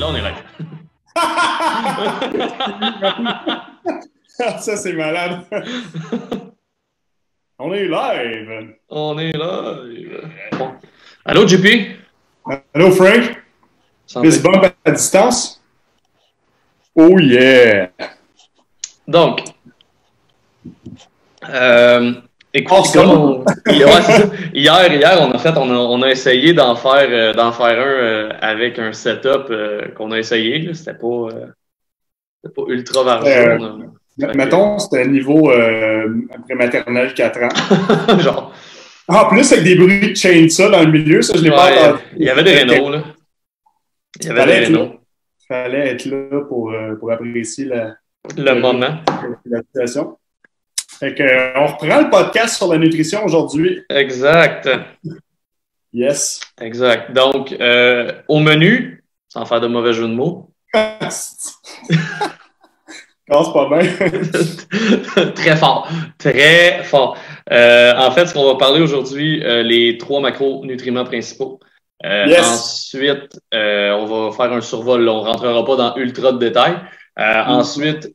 Là, on est live. Ça, c'est malade. On est live. On est live. Bon. Allô, JP? Allô, Frank? Santé. Fist bump à distance? Oh yeah! Donc, écoute, Oh, ça. hier, on a essayé d'en faire un avec un setup qu'on a essayé. Là. C'était pas ultra vargeux. Mettons, c'était niveau après maternelle 4 ans. Genre. En plus, avec des bruits de chainsaw dans le milieu, ça, je l'ai pas entendu. Il y avait des rénaux, là. Il y avait des rénaux. Il fallait être là pour apprécier le moment. La situation. Fait que, on reprend le podcast sur la nutrition aujourd'hui. Exact. Yes. Exact. Donc, au menu, sans faire de mauvais jeu de mots. C'est pas bien. Très fort. Très fort. En fait, ce qu'on va parler aujourd'hui, les 3 macronutriments principaux. Yes. Ensuite, on va faire un survol. Là, on ne rentrera pas dans ultra de détails. Ensuite,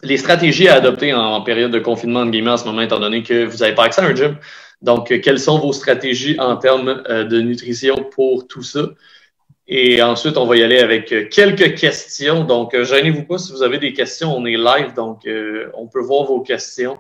les stratégies à adopter en période de confinement, en guillemets, en ce moment, étant donné que vous n'avez pas accès à un gym. Donc, quelles sont vos stratégies en termes de nutrition pour tout ça? Et ensuite, on va y aller avec quelques questions. Donc, gênez-vous pas si vous avez des questions. On est live, donc on peut voir vos questions.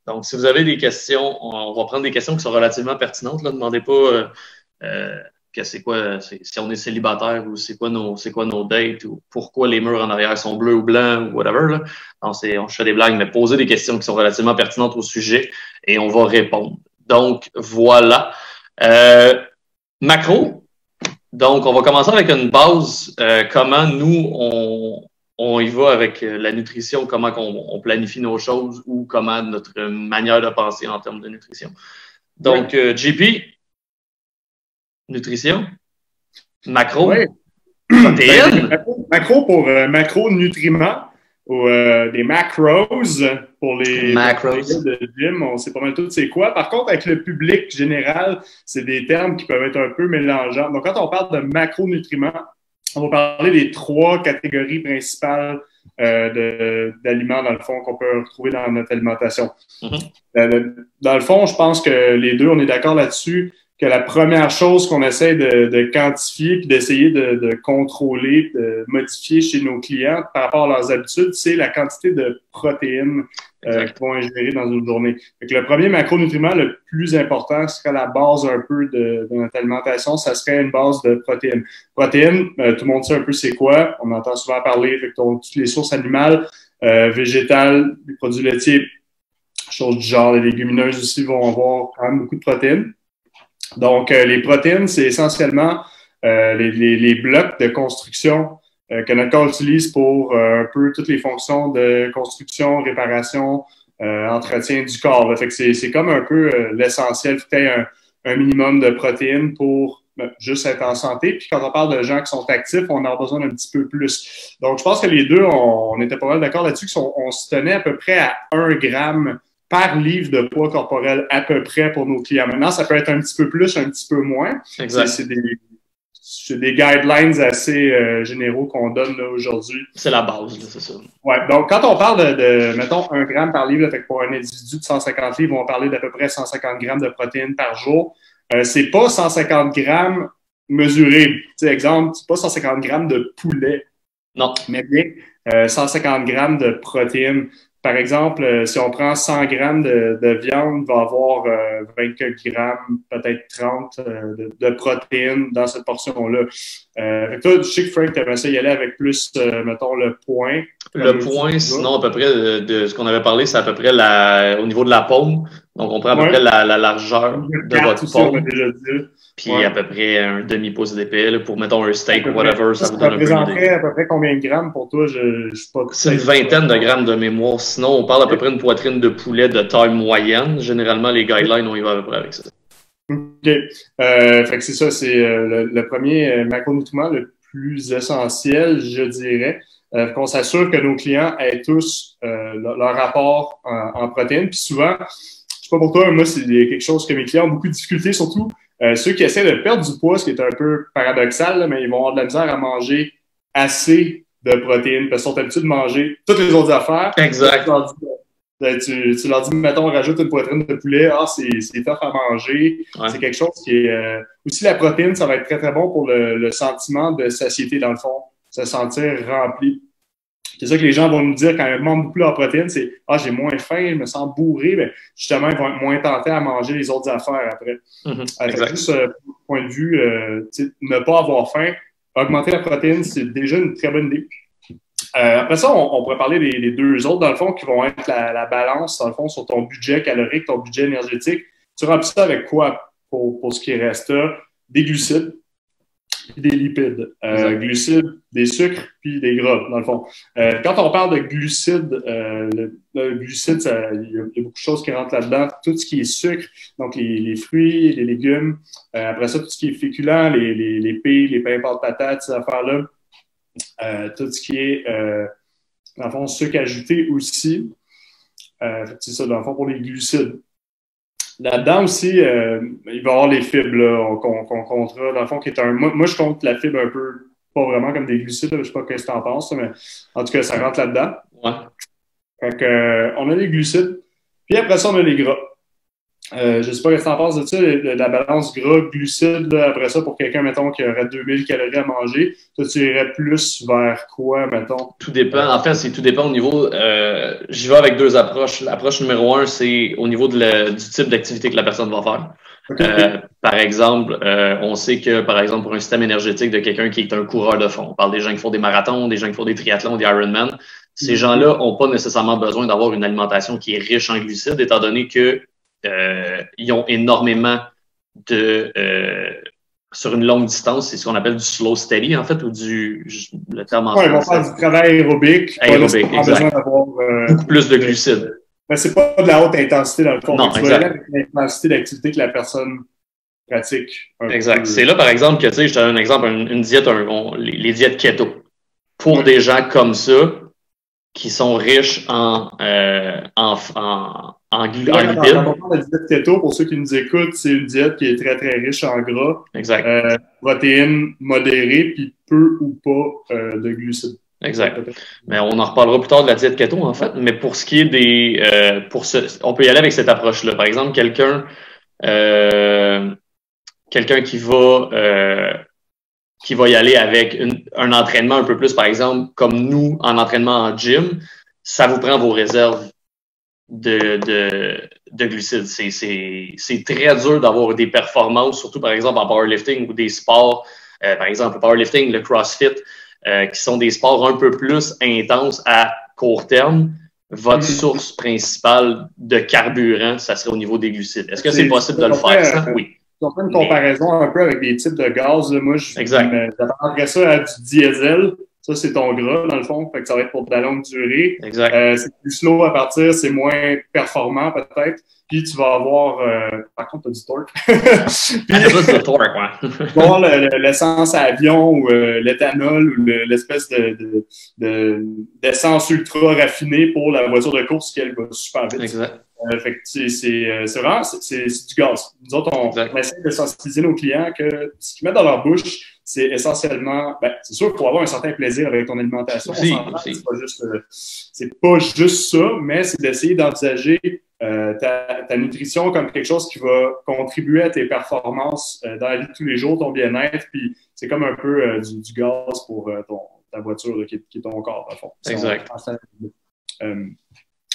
Donc, si vous avez des questions, on va prendre des questions qui sont relativement pertinentes. Ne demandez pas que c'est quoi, si on est célibataire ou c'est quoi nos dates ou pourquoi les murs en arrière sont bleus ou blancs ou whatever. Là. Non, je fais des blagues, mais posez des questions qui sont relativement pertinentes au sujet et on va répondre. Donc, voilà. Macro. Donc, on va commencer avec une base. Comment nous, on y va avec la nutrition, comment on planifie nos choses ou comment notre manière de penser en termes de nutrition. Donc, oui. JP, nutrition, macro, oui. protéines. Macro pour macronutriments ou des macros pour les de gym. On sait pas mal tout c'est quoi. Par contre, avec le public général, c'est des termes qui peuvent être un peu mélangeants. Donc, quand on parle de macronutriments, on va parler des 3 catégories principales d'aliments, dans le fond, qu'on peut retrouver dans notre alimentation. Mm-hmm. Dans le fond, je pense que les deux, on est d'accord là-dessus, que la première chose qu'on essaie de quantifier puis d'essayer de contrôler, de modifier chez nos clients par rapport à leurs habitudes, c'est la quantité de protéines qu'ils vont ingérer dans une journée. Donc, le premier macronutriment le plus important, ce serait la base un peu de notre alimentation, ça serait une base de protéines. Protéines, tout le monde sait un peu c'est quoi. On entend souvent parler de toutes les sources animales, végétales, les produits laitiers, choses du genre, les légumineuses aussi vont avoir quand même beaucoup de protéines. Donc, les protéines, c'est essentiellement les blocs de construction que notre corps utilise pour un peu toutes les fonctions de construction, réparation, entretien du corps. Là. Fait que c'est comme un peu l'essentiel. Il faut qu'il y ait un minimum de protéines pour juste être en santé. Puis quand on parle de gens qui sont actifs, on en a besoin d'un petit peu plus. Donc, je pense que les deux, on était pas mal d'accord là-dessus, qu'on se tenait à peu près à 1 gramme par livre de poids corporel à peu près pour nos clients. Maintenant, ça peut être un petit peu plus, un petit peu moins. Exact. C'est des guidelines assez généraux qu'on donne là, aujourd'hui. C'est la base, c'est ça. Ouais. Donc, quand on parle de mettons, 1 gramme par livre, là, fait que pour un individu de 150 livres, on va parler d'à peu près 150 grammes de protéines par jour. C'est pas 150 grammes mesurés. Exemple, c'est pas 150 grammes de poulet. Non. Mais bien 150 grammes de protéines. Par exemple, si on prend 100 grammes de viande, il va avoir 24 grammes, peut-être 30 de protéines dans cette portion-là. Toi, je sais que Frank, tu aimerais ça y aller avec plus, mettons, le point. Le point, sinon, à peu près, de ce qu'on avait parlé, c'est à peu près au niveau de la paume. Donc, on prend à peu près la largeur de votre paume. Puis à peu près un demi-pouce d'épais pour, mettons, un steak ou whatever. Ça vous donne un peu d'idée. À peu près combien de grammes pour toi? C'est une vingtaine de grammes de mémoire. Sinon, on parle à peu près d'une poitrine de poulet de taille moyenne. Généralement, les guidelines, on y va à peu près avec ça. OK. Fait que c'est ça, c'est le premier macronutriment le plus essentiel, je dirais. Qu'on s'assure que nos clients aient tous leur rapport en protéines. Puis souvent, je sais pas pour toi, moi, c'est quelque chose que mes clients ont beaucoup de difficultés, surtout Ceux qui essaient de perdre du poids, ce qui est un peu paradoxal, là, mais ils vont avoir de la misère à manger assez de protéines parce qu'ils sont habitués de manger toutes les autres affaires. Exact. Tu leur dis, mettons, on rajoute une poitrine de poulet, c'est tough à manger. Ouais. C'est quelque chose qui est... Aussi, la protéine, ça va être très, très bon pour le sentiment de satiété, dans le fond. Se sentir rempli. C'est ça que les gens vont nous dire quand ils mangent beaucoup leur protéine, c'est « Ah, j'ai moins faim, je me sens bourré. » Ben, justement, ils vont être moins tentés à manger les autres affaires après. Juste, point de vue, ne pas avoir faim, augmenter la protéine, c'est déjà une très bonne idée. Après ça, on pourrait parler des deux autres, dans le fond, qui vont être la balance, dans le fond, sur ton budget calorique, ton budget énergétique. Tu remplis ça avec quoi pour ce qui reste là? Des glucides et des lipides. Glucides, des sucres, puis des gras, dans le fond. Quand on parle de glucides, le glucide, il y a beaucoup de choses qui rentrent là-dedans. Tout ce qui est sucre, donc les fruits, les légumes. Après ça, tout ce qui est féculent, les pâtes, les pains, pâtes, patates, ces affaires-là. Tout ce qui est, dans le fond, sucre ajouté aussi. C'est ça, dans le fond, pour les glucides. Là-dedans aussi, il va y avoir les fibres qu'on comptera, dans le fond, qui est un... Moi, je compte la fibre un peu, pas vraiment comme des glucides, là, je sais pas ce que tu en penses, mais en tout cas, ça rentre là-dedans. Ouais. Fait que, on a les glucides, puis après ça, on a les gras. Je sais pas ce que tu en penses de ça, la balance gras-glucides, après ça, pour quelqu'un, mettons, qui aurait 2000 calories à manger, toi, tu irais plus vers quoi, mettons? Tout dépend. En fait, tout dépend au niveau... j'y vais avec deux approches. L'approche numéro 1, c'est au niveau du type d'activité que la personne va faire. Okay. Par exemple, on sait que, par exemple, pour un système énergétique de quelqu'un qui est un coureur de fond, on parle des gens qui font des marathons, des gens qui font des triathlons, des Ironman, ces gens-là n'ont pas nécessairement besoin d'avoir une alimentation qui est riche en glucides, étant donné que ils ont énormément de sur une longue distance, c'est ce qu'on appelle du slow steady en fait, ou le terme en français. Ils vont faire du travail aérobique. Aérobique, exact. Beaucoup plus de glucides. Mais c'est pas de la haute intensité dans le fond. Non, tu vas aller avec l'intensité d'activité que la personne pratique. Exact. C'est là, par exemple, que tu sais, je te donne un exemple, une diète, les diètes keto. Pour des gens comme ça, qui sont riches en lipides. La diète keto, pour ceux qui nous écoutent, c'est une diète qui est très, très riche en gras. Exact. Protéines modérées, puis peu ou pas de glucides. Exact. Mais on en reparlera plus tard de la diète keto, en fait. Mais pour ce qui est on peut y aller avec cette approche-là. Par exemple, quelqu'un qui va y aller avec un entraînement un peu plus, par exemple, comme nous, en entraînement en gym, ça vous prend vos réserves de glucides. C'est très dur d'avoir des performances, surtout, par exemple, en powerlifting ou des sports, par exemple, le powerlifting, le CrossFit, qui sont des sports un peu plus intenses à court terme. Votre source principale de carburant, ça serait au niveau des glucides. Est-ce que c'est possible de le faire, ça? Oui. On fait une comparaison un peu avec des types de gaz. Moi, j'apprendrais ça à du diesel. Ça, c'est ton gras, dans le fond. Fait que ça va être pour de la longue durée. Exact. C'est plus slow à partir, c'est moins performant, peut-être. Puis, tu vas avoir... par contre, tu as du torque. Puis, du torque, ouais. Tu vas avoir l'essence à avion ou l'éthanol ou l'espèce d'essence ultra raffinée pour la voiture de course qui, elle, va super vite. Exact. Fait que c'est vraiment, c'est du gaz. Nous autres, on essaie de sensibiliser nos clients que ce qu'ils mettent dans leur bouche, c'est essentiellement, c'est sûr qu'il faut avoir un certain plaisir avec ton alimentation. C'est pas juste ça, mais c'est d'essayer d'envisager ta nutrition comme quelque chose qui va contribuer à tes performances dans la vie de tous les jours, ton bien-être, puis c'est comme un peu du gaz pour ta voiture là, qui est ton corps, dans le fond. Exact.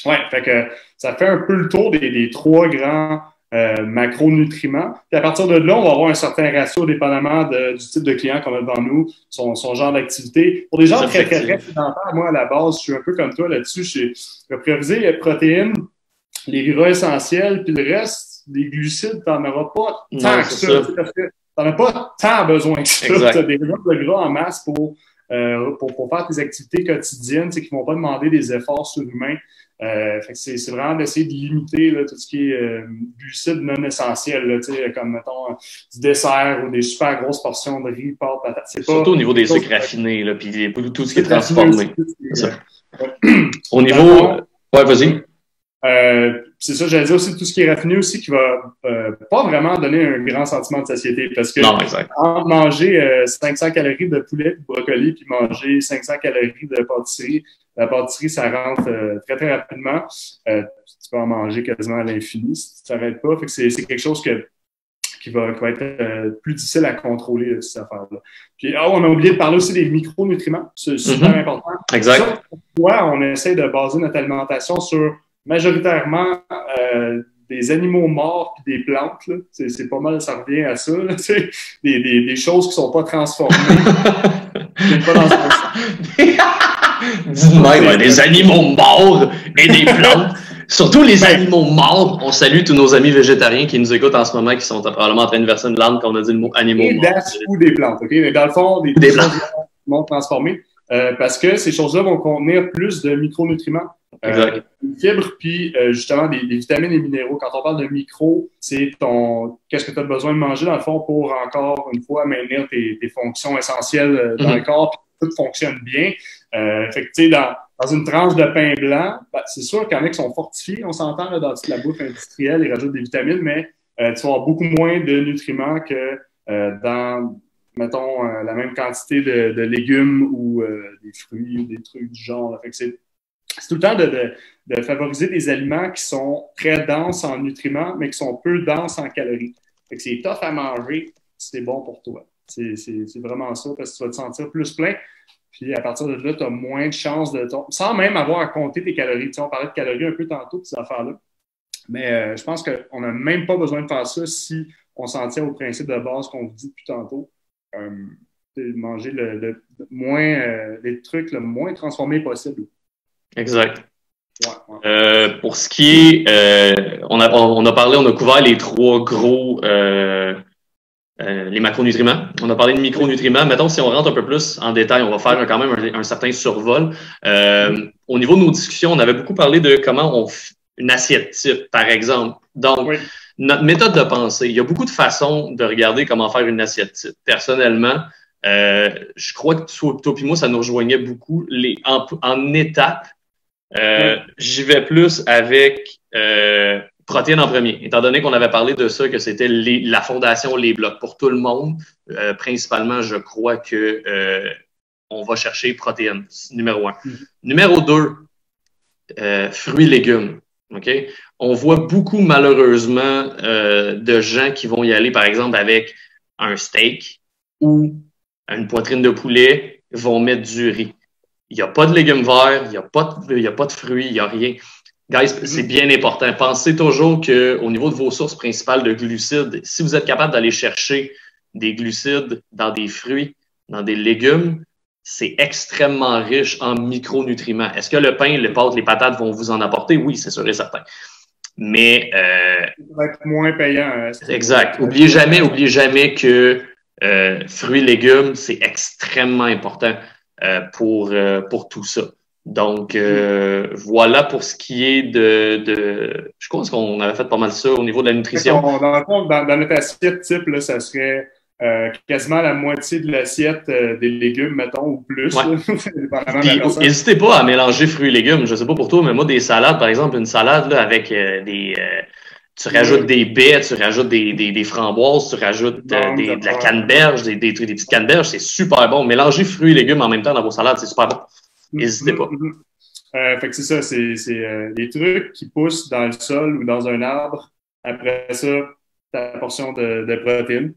Ouais, fait que ça fait un peu le tour des trois grands macronutriments. Puis à partir de là, on va avoir un certain ratio dépendamment du type de client qu'on a devant nous, son genre d'activité. Pour des gens très, très, très sédentaires, moi, à la base, je suis un peu comme toi là-dessus. Je vais prioriser les protéines, les gras essentiels, puis le reste, les glucides, t'en auras pas tant que ça. Parce que t'en as pas tant besoin que ça. Tu as des réserves de gras en masse pour faire tes activités quotidiennes, qui ne vont pas demander des efforts surhumains. Fait que c'est vraiment d'essayer de limiter là, tout ce qui est glucides non essentiels, là, comme mettons du dessert ou des super grosses portions de riz, pâtes, patates. Surtout au niveau des sucres raffinés, là, puis tout ce qui est transformé. Au niveau... Ouais, vas-y. C'est ça, j'allais dire aussi tout ce qui est raffiné aussi qui va pas vraiment donner un grand sentiment de satiété parce que en manger 500 calories de poulet et de brocoli puis manger 500 calories de pâtisserie, la pâtisserie, ça rentre très, très rapidement. Tu peux en manger quasiment à l'infini si tu t'arrêtes pas. Fait que c'est quelque chose qui va être plus difficile à contrôler, cette affaire-là. Puis, on a oublié de parler aussi des micronutriments. C'est super important. Exact. Ça, pourquoi on essaie de baser notre alimentation sur majoritairement des animaux morts puis des plantes. C'est pas mal, ça revient à ça. Là, des choses qui sont pas transformées. Pas dans Dis-moi, des animaux morts et des plantes. Surtout les animaux morts. On salue tous nos amis végétariens qui nous écoutent en ce moment, qui sont probablement en train de verser une larme quand on a dit le mot animaux morts. Ou des plantes, OK? Mais dans le fond, des choses non transformées. Parce que ces choses-là vont contenir plus de micronutriments. Des fibres, puis justement des vitamines et minéraux. Quand on parle de micro, c'est qu'est-ce que tu as besoin de manger dans le fond pour encore une fois maintenir tes fonctions essentielles dans le corps, puis tout fonctionne bien. Fait que tu sais, dans une tranche de pain blanc, c'est sûr qu'il y en a qui sont fortifiés, on s'entend là, dans toute la bouffe industrielle, ils rajoutent des vitamines, mais tu vas avoir beaucoup moins de nutriments que dans, mettons, la même quantité de légumes ou des fruits ou des trucs du genre. Là. Fait que c'est tout le temps de favoriser des aliments qui sont très denses en nutriments, mais qui sont peu denses en calories. Fait que c'est tough à manger, c'est bon pour toi. C'est vraiment ça, parce que tu vas te sentir plus plein. Puis à partir de là, tu as moins de chances sans même avoir à compter tes calories. Tu sais, on parlait de calories un peu tantôt, ces affaires-là. Mais je pense qu'on n'a même pas besoin de faire ça si on s'en tient au principe de base qu'on vous dit depuis tantôt. Manger les trucs le moins transformés possible. Exact. Ouais. Pour ce qui est, on a couvert les trois gros, les macronutriments. On a parlé de micronutriments. Mettons, si on rentre un peu plus en détail, on va faire quand même un certain survol. Au niveau de nos discussions, on avait beaucoup parlé de comment une assiette type, par exemple. Donc, notre méthode de pensée, il y a beaucoup de façons de regarder comment faire une assiette type. Personnellement, je crois que toi et moi, ça nous rejoignait beaucoup. En étapes, j'y vais plus avec protéines en premier. Étant donné qu'on avait parlé de ça, que c'était la fondation, les blocs pour tout le monde, principalement, je crois que on va chercher protéines, numéro 1. Numéro 2, fruits et légumes. Okay? On voit beaucoup, malheureusement, de gens qui vont y aller, par exemple, avec un steak ou une poitrine de poulet, vont mettre du riz. Il n'y a pas de légumes verts, il n'y a pas de fruits, il n'y a rien. Guys, c'est bien important. Pensez toujours qu'au niveau de vos sources principales de glucides, si vous êtes capable d'aller chercher des glucides dans des fruits, dans des légumes, c'est extrêmement riche en micronutriments. Est-ce que le pain, les pâtes, les patates vont vous en apporter? Oui, c'est sûr et certain. Mais ça va être moins payant. Exact. Oubliez jamais que fruits et légumes, c'est extrêmement important pour tout ça. Donc, voilà pour ce qui est je pense qu'on avait fait pas mal ça au niveau de la nutrition. Dans le fond, dans notre assiette type, là, ça serait quasiment la moitié de l'assiette des légumes, mettons, ou plus. Ouais. N'hésitez pas à mélanger fruits et légumes. Je sais pas pour toi, mais moi, des salades, par exemple, une salade là, avec tu rajoutes des baies, tu rajoutes des framboises, tu rajoutes de la canneberge, des petites canneberges, c'est super bon. Mélanger fruits et légumes en même temps dans vos salades, c'est super bon. N'hésitez pas. Fait que c'est ça, c'est des trucs qui poussent dans le sol ou dans un arbre. Après ça, ta portion de protéines.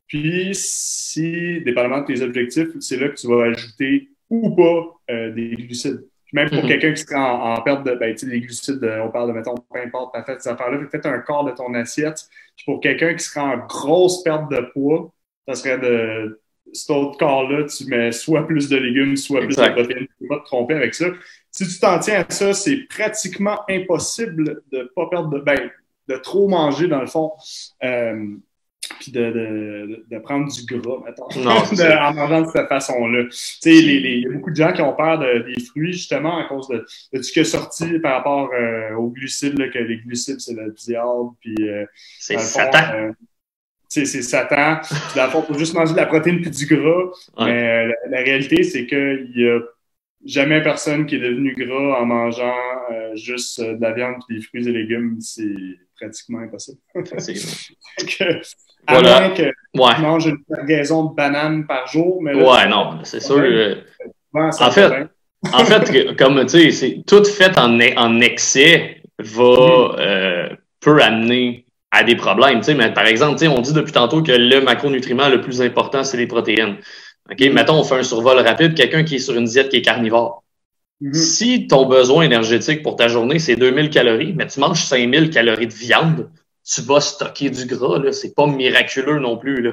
Puis, si, dépendamment de tes objectifs, c'est là que tu vas ajouter ou pas des glucides. Puis même pour quelqu'un qui serait en perte de, tu sais, les glucides, on parle de, mettons, peu importe, t'as fait ces affaires-là, peut-être un quart de ton assiette. Puis pour quelqu'un qui serait en grosse perte de poids, ça serait cet autre quart-là, tu mets soit plus de légumes, soit plus de protéines. Tu ne peux pas te tromper avec ça. Si tu t'en tiens à ça, c'est pratiquement impossible de pas perdre de trop manger, dans le fond. Puis de prendre du gras, mettons, en mangeant de cette façon-là. Tu sais, il y a beaucoup de gens qui ont peur des fruits, justement, à cause de ce qui est sorti par rapport aux glucides, là, que les glucides, c'est le diable, puis... c'est Satan. C'est Satan. Puis dans le fond, il faut juste manger de la protéine puis du gras. Ouais. Mais la réalité, c'est qu'il y a jamais personne qui est devenu gras en mangeant juste de la viande et des fruits et légumes. C'est pratiquement impossible. À moins que tu manges une cargaison de bananes par jour. Mais là, non, c'est sûr. En fait, comme tu sais, tout fait en excès peut amener à des problèmes. Mais par exemple, on dit depuis tantôt que le macronutriment le plus important, c'est les protéines. Mettons, on fait un survol rapide, quelqu'un qui est sur une diète qui est carnivore. Si ton besoin énergétique pour ta journée, c'est 2000 calories, mais tu manges 5000 calories de viande, tu vas stocker du gras, là. C'est pas miraculeux non plus, là.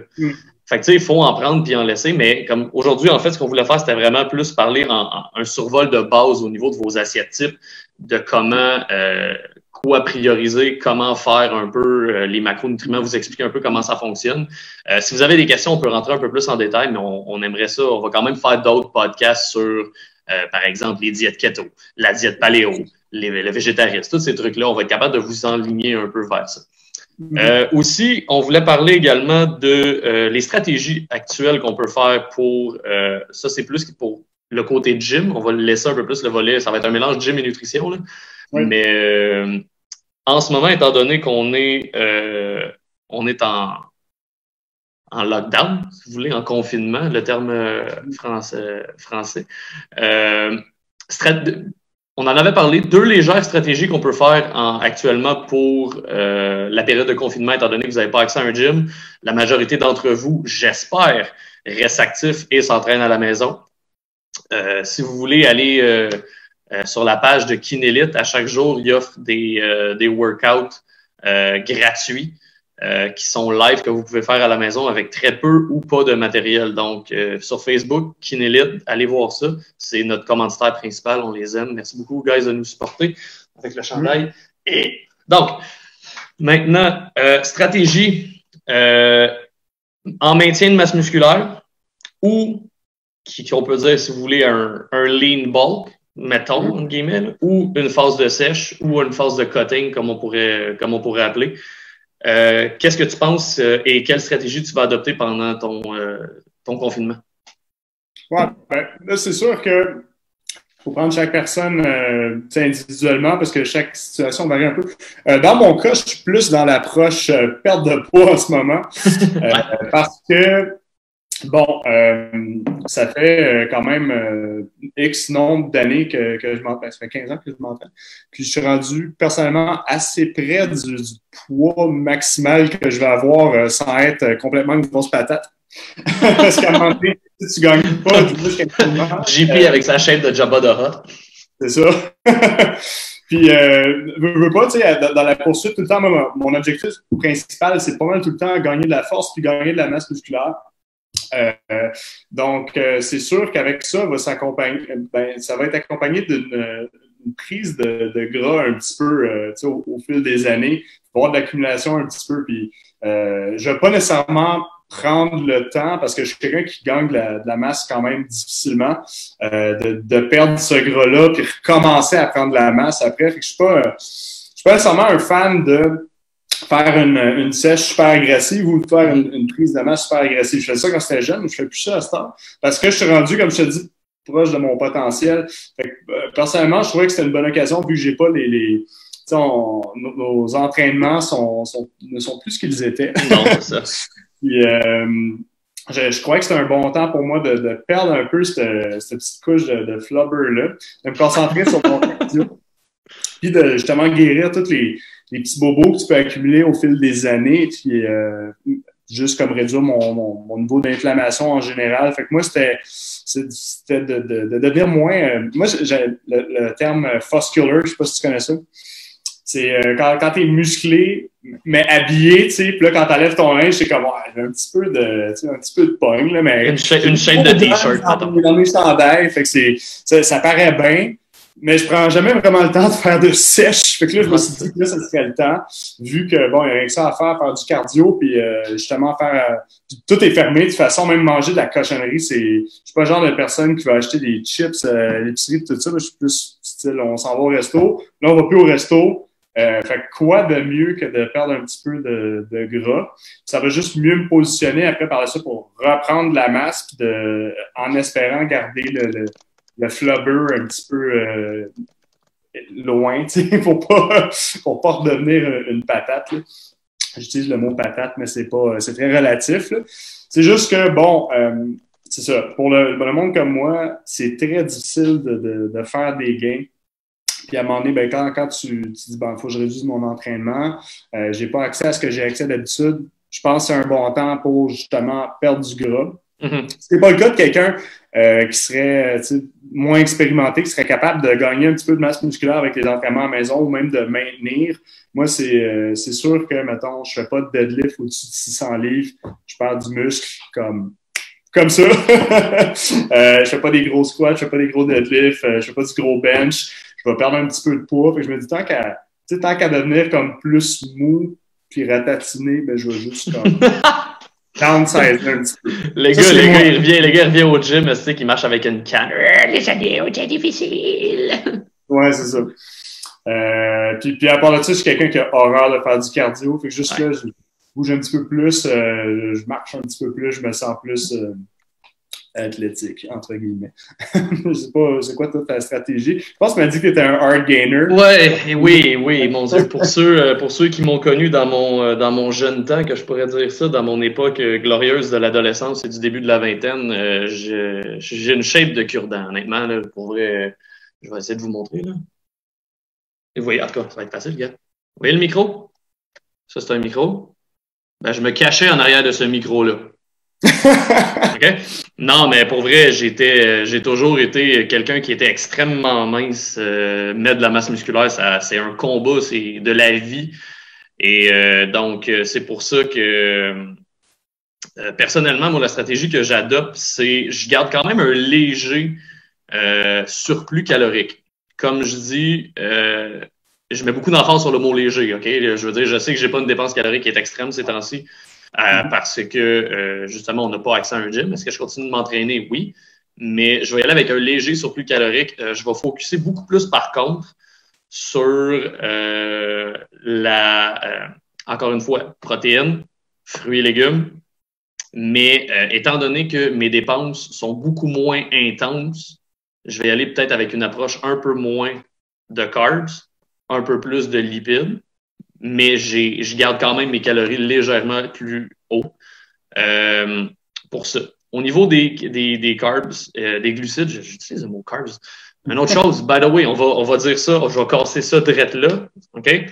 Fait que, tu sais, il faut en prendre puis en laisser, mais comme aujourd'hui, en fait, ce qu'on voulait faire, c'était vraiment plus parler un survol de base au niveau de vos assiettes types, de comment, quoi prioriser, comment faire un peu les macronutriments, vous expliquer un peu comment ça fonctionne. Si vous avez des questions, on peut rentrer un peu plus en détail, mais on aimerait ça. On va quand même faire d'autres podcasts sur, par exemple, les diètes keto, la diète paléo, le végétarisme, tous ces trucs-là. On va être capable de vous enligner un peu vers ça. Aussi, on voulait parler également de les stratégies actuelles qu'on peut faire pour, ça c'est plus pour le côté gym, on va laisser un peu plus le volet, ça va être un mélange gym et nutrition, là. Mais en ce moment, étant donné qu'on est en lockdown, si vous voulez, en confinement, le terme français, on en avait parlé, 2 légères stratégies qu'on peut faire actuellement pour la période de confinement, étant donné que vous n'avez pas accès à un gym. La majorité d'entre vous, j'espère, restent actifs et s'entraînent à la maison. Si vous voulez aller sur la page de Kinélite, à chaque jour, il offre des workouts gratuits qui sont live que vous pouvez faire à la maison avec très peu ou pas de matériel. Donc, sur Facebook, Kinélite, allez voir ça. C'est notre commanditaire principal. On les aime. Merci beaucoup, guys, de nous supporter avec le chandail. Et donc, maintenant, stratégie en maintien de masse musculaire ou, on peut dire, si vous voulez, un lean bulk, mettons, entre guillemets, là, ou une phase de sèche ou une phase de cutting, comme on pourrait appeler. Qu'est-ce que tu penses et quelle stratégie tu vas adopter pendant ton confinement? Ouais, là, c'est sûr que faut prendre chaque personne individuellement parce que chaque situation varie un peu. Dans mon cas, je suis plus dans l'approche perte de poids en ce moment parce que bon, ça fait quand même X nombre d'années que je m'entraîne. Ça fait 15 ans que je m'entraîne. Puis je suis rendu personnellement assez près du poids maximal que je vais avoir sans être complètement une grosse patate. Parce qu'à un moment donné, si tu gagnes pas du muscle actuellement... JP avec sa chaîne de Jabba the Hutt. C'est ça. Puis, veux pas, tu sais, dans la poursuite, tout le temps, mon objectif principal, c'est pas mal tout le temps gagner de la force puis gagner de la masse musculaire. Donc, c'est sûr qu'avec ça, ça va être accompagné d'une prise de gras un petit peu au fil des années, voir de l'accumulation un petit peu. Puis, je vais pas nécessairement prendre le temps, parce que je suis quelqu'un qui gagne de la masse quand même difficilement, de perdre ce gras-là, puis recommencer à prendre de la masse après. Fait que je suis pas nécessairement un fan de faire une sèche super agressive ou de faire une prise de masse super agressive. Je faisais ça quand j'étais jeune, mais je fais plus ça à ce temps. Parce que je suis rendu, comme je te dis, proche de mon potentiel. Fait que, personnellement, je trouvais que c'était une bonne occasion, vu que j'ai pas nos entraînements ne sont plus ce qu'ils étaient. Non, c'est ça. Puis, je crois que c'était un bon temps pour moi de perdre un peu cette petite couche de flubber-là, de me concentrer sur mon cardio, puis de justement guérir tous les petits bobos que tu peux accumuler au fil des années, puis juste comme réduire mon niveau d'inflammation en général. Fait que moi, c'était de devenir moins... moi, j'ai le terme muscular, je sais pas si tu connais ça. C'est quand t'es musclé, mais habillé, tu sais, puis là, quand t'enlèves ton linge, c'est comme, ouais, j'ai un petit peu de pogne, là, mais... Une chaîne de t-shirt, dans mes chandails, fait que ça paraît bien, mais je prends jamais vraiment le temps de faire de sèche. Fait que là, je me suis dit que là, ça serait le temps, vu que, bon, il y a rien que ça à faire du cardio, puis justement tout est fermé. De toute façon, même manger de la cochonnerie, je suis pas le genre de personne qui va acheter des chips à l'épicerie, tout ça. Là, je suis plus style, on s'en va au resto. Là, on va plus au resto. Fait que quoi de mieux que de perdre un petit peu de gras? Ça va juste mieux me positionner après par la suite pour reprendre de la masse, en espérant garder le flubber un petit peu loin. Faut pas redevenir une patate. Là. J'utilise le mot patate, mais c'est très relatif. Là. C'est juste que, bon, c'est ça. Pour le monde comme moi, c'est très difficile de faire des gains. Puis à un moment donné, ben, quand tu dis, bon, il faut que je réduise mon entraînement, j'ai pas accès à ce que j'ai accès d'habitude, je pense que c'est un bon temps pour justement perdre du gras. Mm-hmm. C'est pas le cas de quelqu'un qui serait moins expérimenté, qui serait capable de gagner un petit peu de masse musculaire avec les entraînements à la maison ou même de maintenir. Moi, c'est sûr que, mettons, je fais pas de deadlift au-dessus de 600 livres, je perds du muscle comme ça. Je fais pas des gros squats, je fais pas des gros deadlifts, je fais pas du gros bench. Je vais perdre un petit peu de poids. Fait que je me dis, tant qu'à devenir comme plus mou puis ratatiné, ben, je vais juste comme downsize un petit peu. Les gars, il revient au gym, tu sais, qui marche avec une canne. Les années ont été difficiles. Ouais, c'est ça. Puis à part de ça, je suis quelqu'un qui a horreur de faire du cardio. Fait que juste là, je bouge un petit peu plus, je marche un petit peu plus, je me sens plus athlétique, entre guillemets. Je sais pas, c'est quoi toute ta stratégie? Je pense que tu m'as dit que tu étais un hard gainer. Oui, mon Dieu. Pour ceux qui m'ont connu dans mon jeune temps, que je pourrais dire ça, dans mon époque glorieuse de l'adolescence et du début de la vingtaine, j'ai une shape de cure-dent, honnêtement. Là, pour vrai, je vais essayer de vous montrer. Là. Et vous voyez, en tout cas, ça va être facile, gars. Vous voyez le micro? Ça, c'est un micro. Ben, je me cachais en arrière de ce micro-là. OK? Non, mais pour vrai, j'ai toujours été quelqu'un qui était extrêmement mince. Mettre de la masse musculaire, c'est un combat, c'est de la vie. Et donc, c'est pour ça que personnellement, moi, la stratégie que j'adopte, c'est je garde quand même un léger surplus calorique. Comme je dis, je mets beaucoup d'emphase sur le mot léger. OK? Je veux dire, je sais que j'ai pas une dépense calorique qui est extrême ces temps-ci. Parce que, justement, on n'a pas accès à un gym. Est-ce que je continue de m'entraîner? Oui. Mais je vais y aller avec un léger surplus calorique. Je vais focuser beaucoup plus, par contre, sur encore une fois, protéines, fruits et légumes. Mais étant donné que mes dépenses sont beaucoup moins intenses, je vais y aller peut-être avec une approche un peu moins de carbs, un peu plus de lipides. Mais je garde quand même mes calories légèrement plus haut pour ça. Au niveau des carbs, des glucides, j'utilise le mot carbs. Une autre chose, by the way, on va dire ça, je vais casser ça direct là, OK?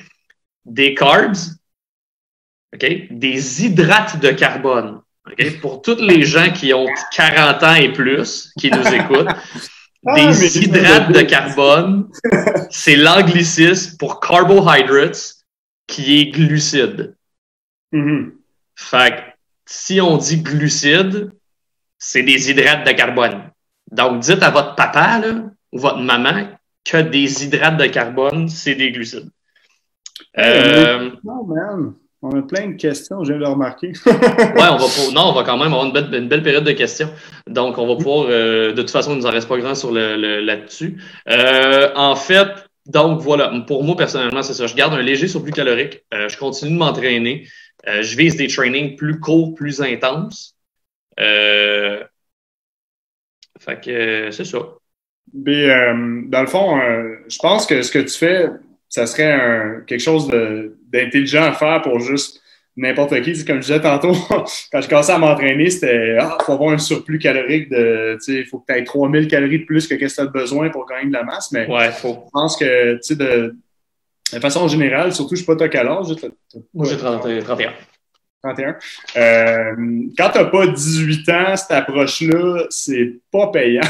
Des carbs, OK? Des hydrates de carbone, OK? Pour tous les gens qui ont 40 ans et plus, qui nous écoutent, des hydrates de carbone, c'est l'anglicisme pour carbohydrates, qui est glucide. Mm-hmm. Fait que si on dit glucide, c'est des hydrates de carbone. Donc, dites à votre papa là, ou votre maman que des hydrates de carbone, c'est des glucides. Non, man. On a plein de questions, je viens de le remarquer. on va quand même avoir une belle période de questions. Donc, on va pouvoir, de toute façon, il nous en reste pas grand sur là-dessus. En fait, donc voilà, pour moi personnellement, c'est ça. Je garde un léger surplus calorique. Je continue de m'entraîner. Je vise des trainings plus courts, plus intenses. Fait que c'est ça. Mais, dans le fond, je pense que ce que tu fais, ça serait quelque chose d'intelligent à faire pour juste n'importe qui. Comme je disais tantôt, quand je commençais à m'entraîner, c'était faut avoir un surplus calorique il faut que tu aies 3000 calories de plus que qu'est-ce que tu as besoin pour gagner de la masse. Mais faut. Je pense que de façon générale, surtout je ne sais pas quel âge. Moi j'ai 31. 31. Quand tu n'as pas 18 ans, cette approche-là, c'est pas payant.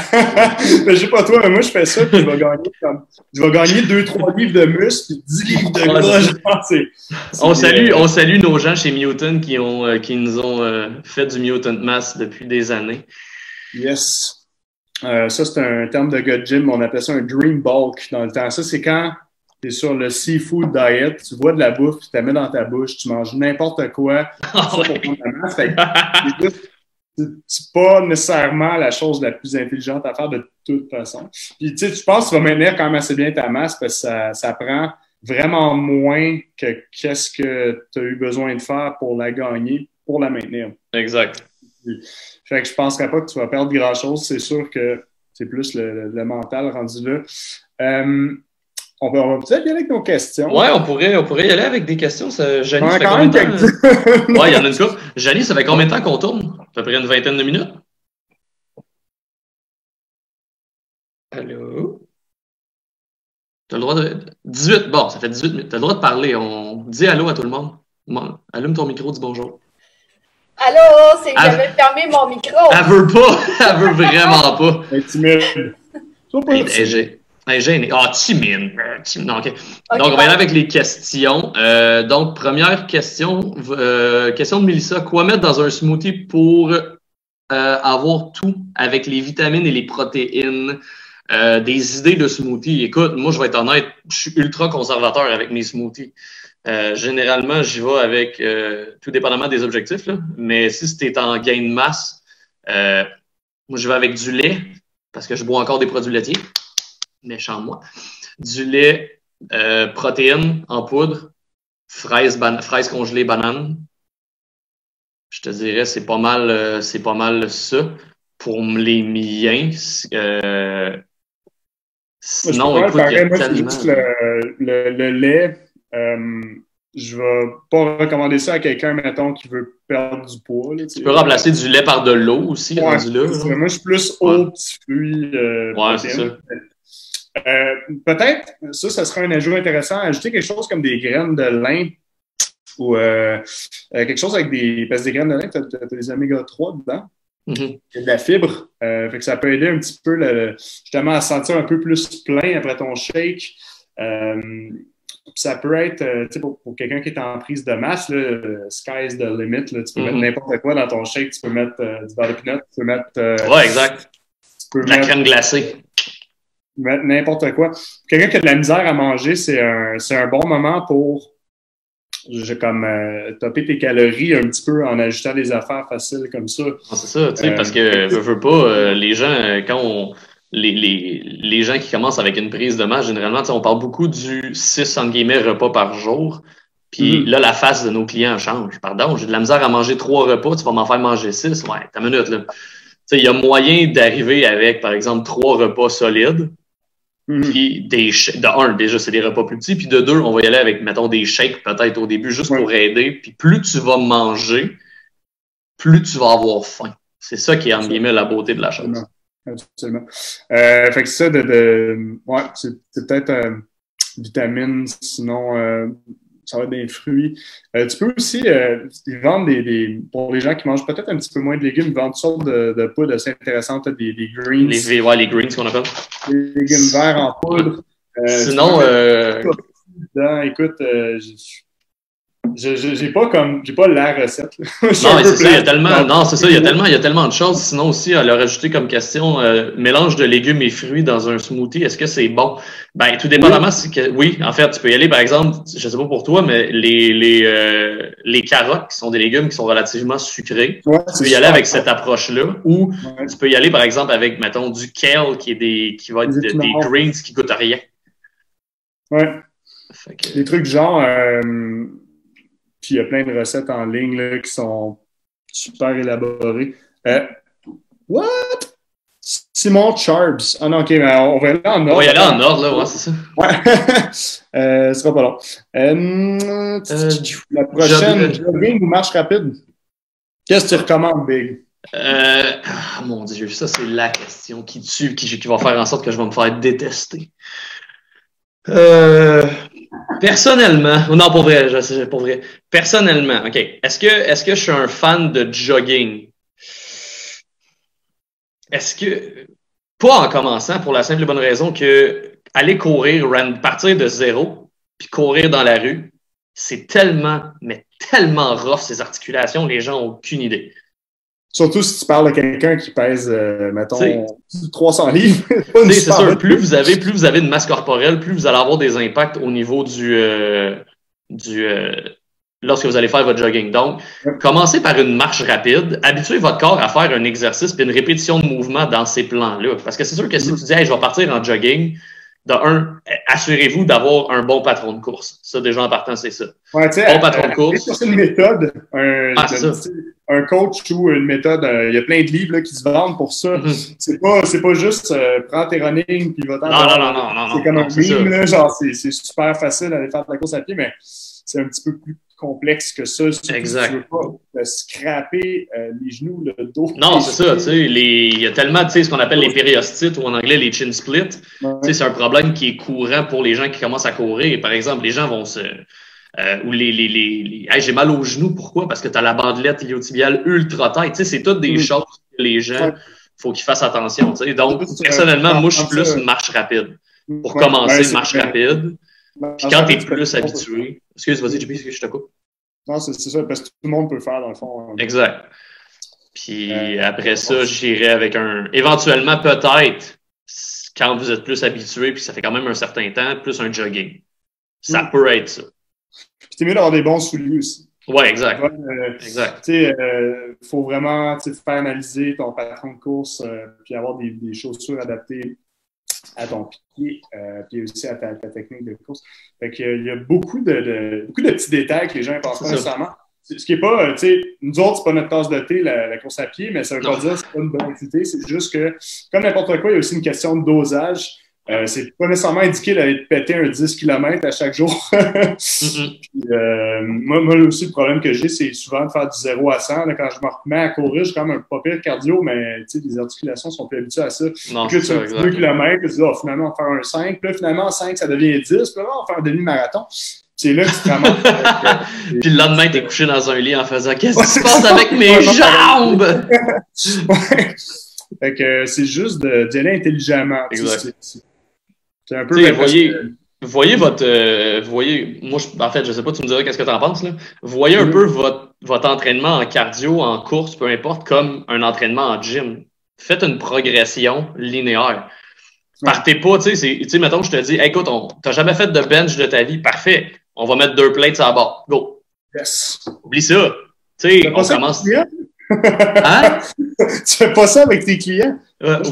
Je sais pas toi, mais moi je fais ça, puis je vais gagner 2-3 livres de muscle, 10 livres de gras. On salue nos gens chez Mutant qui nous ont fait du Mutant Mass depuis des années. Yes. Ça, c'est un terme de gars de gym, on appelle ça un dream bulk dans le temps. Ça, c'est quand tu es sur le seafood diet, tu vois de la bouffe, tu la mets dans ta bouche, tu manges n'importe quoi pour prendre la masse. C'est pas nécessairement la chose la plus intelligente à faire de toute façon. Puis tu sais, tu penses que tu vas maintenir quand même assez bien ta masse parce que ça prend vraiment moins que qu'est-ce que tu as eu besoin de faire pour la gagner, pour la maintenir. Exact. Fait que je penserais pas que tu vas perdre grand-chose. C'est sûr que c'est plus le mental rendu là. On va peut-être y aller avec nos questions. Ouais, on pourrait y aller avec des questions. Janie, on ça a fait quand combien même de temps? quelques... Ouais, il y en a une couple. Janie, ça fait combien de temps qu'on tourne? À peu près une vingtaine de minutes? Allô? T'as le droit de... 18, bon, ça fait 18 minutes. T'as le droit de parler. On dit allô à tout le monde. Allume ton micro, dis bonjour. Allô, c'est que j'avais fermé mon micro. Elle veut pas. Elle veut vraiment pas. Elle est timide. Elle est gênée. Ah, timide. Non, OK. Donc, on va y aller avec les questions. Donc, première question. Question de Mélissa. Quoi mettre dans un smoothie pour avoir tout avec les vitamines et les protéines? Des idées de smoothie. Écoute, moi, je vais être honnête, je suis ultra conservateur avec mes smoothies. Généralement, j'y vais avec, tout dépendamment des objectifs, là. Mais si c'était en gain de masse, moi, je vais avec du lait, parce que je bois encore des produits laitiers. Méchant, moi. Du lait, protéines en poudre, fraises congelées, bananes. Je te dirais, c'est pas mal ça. Pour les miens, sinon, écoute, il y a tellement... le lait, je vais pas recommander ça à quelqu'un, mettons, qui veut perdre du poids. Là, tu peux remplacer du lait par de l'eau aussi, ouais, rendu là. Moi, je suis plus eau, petits fruits, ouais, c'est ça. Peut-être, ça serait un ajout intéressant, ajouter quelque chose comme des graines de lin ou quelque chose avec des... Parce que des graines de lin, tu as des oméga 3 dedans. Il y a de la fibre, fait que ça peut aider un petit peu justement à se sentir un peu plus plein après ton shake. Ça peut être, pour quelqu'un qui est en prise de masse, là, sky's the limit. Là, tu peux mettre n'importe quoi dans ton shake. Tu peux mettre du beurre de peanut, tu peux mettre... ouais, exact. De la crème glacée. Mettre n'importe quoi. Quelqu'un qui a de la misère à manger, c'est un bon moment pour topper tes calories un petit peu en ajoutant des affaires faciles comme ça. Ah, c'est ça, tu sais, parce que veux pas, les gens, les gens qui commencent avec une prise de masse, généralement, on parle beaucoup du 6 entre guillemets repas par jour. Puis là, la face de nos clients change. Pardon, j'ai de la misère à manger 3 repas, tu vas m'en faire manger 6. Ouais, t'as une minute, là. Tu sais, il y a moyen d'arriver avec, par exemple, 3 repas solides. Puis déjà, c'est des repas plus petits. Puis de 2, on va y aller avec, mettons, des shakes peut-être au début, juste pour aider. Puis plus tu vas manger, plus tu vas avoir faim. C'est ça qui est, entre guillemets, la beauté de la chose. Absolument. Fait que ça, ouais, c'est peut-être vitamines, sinon ça va être des fruits. Tu peux aussi, ils vendent pour les gens qui mangent peut-être un petit peu moins de légumes, ils vendent toutes sortes de poudres assez intéressantes, des greens. Les greens, qu'on appelle. Les légumes verts en poudre. Sinon, écoute, j'ai pas la recette. Non, c'est ça, il y a tellement de choses. Sinon aussi, à leur ajouter comme question, mélange de légumes et fruits dans un smoothie, est-ce que c'est bon? Ben, tout dépendamment, oui, en fait, tu peux y aller, par exemple, je sais pas pour toi, mais les carottes, qui sont des légumes qui sont relativement sucrés, tu peux y aller avec cette approche-là, ou tu peux y aller, par exemple, avec, mettons, du kale, qui va être des greens qui goûtent à rien. Ouais. Des trucs genre, puis il y a plein de recettes en ligne là, qui sont super élaborées. What? Simon Charbs. Ah non, OK, mais on va aller en ordre. On va y aller en ordre, là, ouais, c'est ça. Ouais. Ce sera pas long. La prochaine, jogging ou marche rapide? Qu'est-ce que tu recommandes, Big? Mon Dieu, ça, c'est la question qui tue, qui va faire en sorte que je vais me faire détester. Personnellement, non, pour vrai. Personnellement, OK. Est-ce que je suis un fan de jogging? Est-ce que, pas en commençant, pour la simple et bonne raison que aller courir, partir de zéro, puis courir dans la rue, c'est tellement rough, ces articulations, les gens n'ont aucune idée. Surtout si tu parles de quelqu'un qui pèse, mettons, 300 livres. C'est sûr, plus vous avez de masse corporelle, plus vous allez avoir des impacts au niveau lorsque vous allez faire votre jogging. Donc, commencez par une marche rapide, habituez votre corps à faire un exercice et une répétition de mouvement dans ces plans-là. Parce que c'est sûr que si tu dis, hey, je vais partir en jogging, assurez-vous d'avoir un bon patron de course. Ça, déjà en partant, c'est ça. Ouais, bon patron de course. C'est une méthode, un coach ou une méthode. Il y a plein de livres là, qui se vendent pour ça. C'est pas juste prends tes running puis va-t'en. Non. C'est comme un meme, là, genre c'est super facile d'aller faire de la course à pied, mais c'est un petit peu plus complexe que ça. Exact. Si tu veux pas scraper les genoux, le dos. Non, c'est ça. Il y a tellement, ce qu'on appelle les périostites ou en anglais les chin splits. Ouais. C'est un problème qui est courant pour les gens qui commencent à courir. Par exemple, les gens vont se... ou hey, j'ai mal aux genoux. Pourquoi? Parce que tu as la bandelette iliotibiale ultra tight. C'est toutes des choses que les gens, faut qu'ils fassent attention. T'sais. Donc, personnellement, moi, je suis plus une marche rapide. Pour commencer, une marche rapide. Puis quand tu es plus habitué... Excuse, vas-y, JP, je te coupe. Non, c'est ça, parce que tout le monde peut le faire, dans le fond. Exact. Puis après ça, j'irai avec éventuellement, peut-être, quand vous êtes plus habitué, puis ça fait quand même un certain temps, plus un jogging. Ça peut être ça. Puis t'es mieux d'avoir des bons souliers aussi. Oui, exact. Exact. Tu sais, faut vraiment faire analyser ton patron de course, puis avoir des chaussures adaptées à ton pied, puis aussi à ta technique de course. Fait qu'il y a beaucoup de petits détails que les gens ne pensent pas nécessairement. Ce qui n'est pas, tu sais, nous autres, c'est pas notre tasse de thé, la course à pied, mais ça veut pas dire que c'est pas une bonne activité. C'est juste que, comme n'importe quoi, il y a aussi une question de dosage. C'est pas nécessairement indiqué d'aller te péter un 10 km à chaque jour. Puis, moi aussi, le problème que j'ai, c'est souvent de faire du 0 à 100. Là, quand je me remets à courir, j'ai quand même un pas pire cardio, mais les articulations sont plus habituées à ça. Non, puis là, tu fais 2 km, puis tu dis, finalement, on va faire un 5. Puis là, finalement, 5, ça devient 10. Puis là, on va faire un demi-marathon. C'est là que tu te ramasses. Puis le lendemain, t'es couché dans un lit en faisant « Qu'est-ce qui se passe avec mes jambes? » Fait que c'est juste d'y aller intelligemment. Exact. C'est un peu... Voyez votre... moi, en fait, je sais pas, tu me diras qu'est-ce que tu en penses, là. Voyez un peu votre entraînement en cardio, en course, peu importe, comme un entraînement en gym. Faites une progression linéaire. Partez pas, tu sais, mettons, je te dis, hey, écoute, t'as jamais fait de bench de ta vie, parfait. On va mettre 2 plates à la barre. Go. Yes. Oublie ça. Tu sais, on commence... Hein? Tu fais pas ça avec tes clients?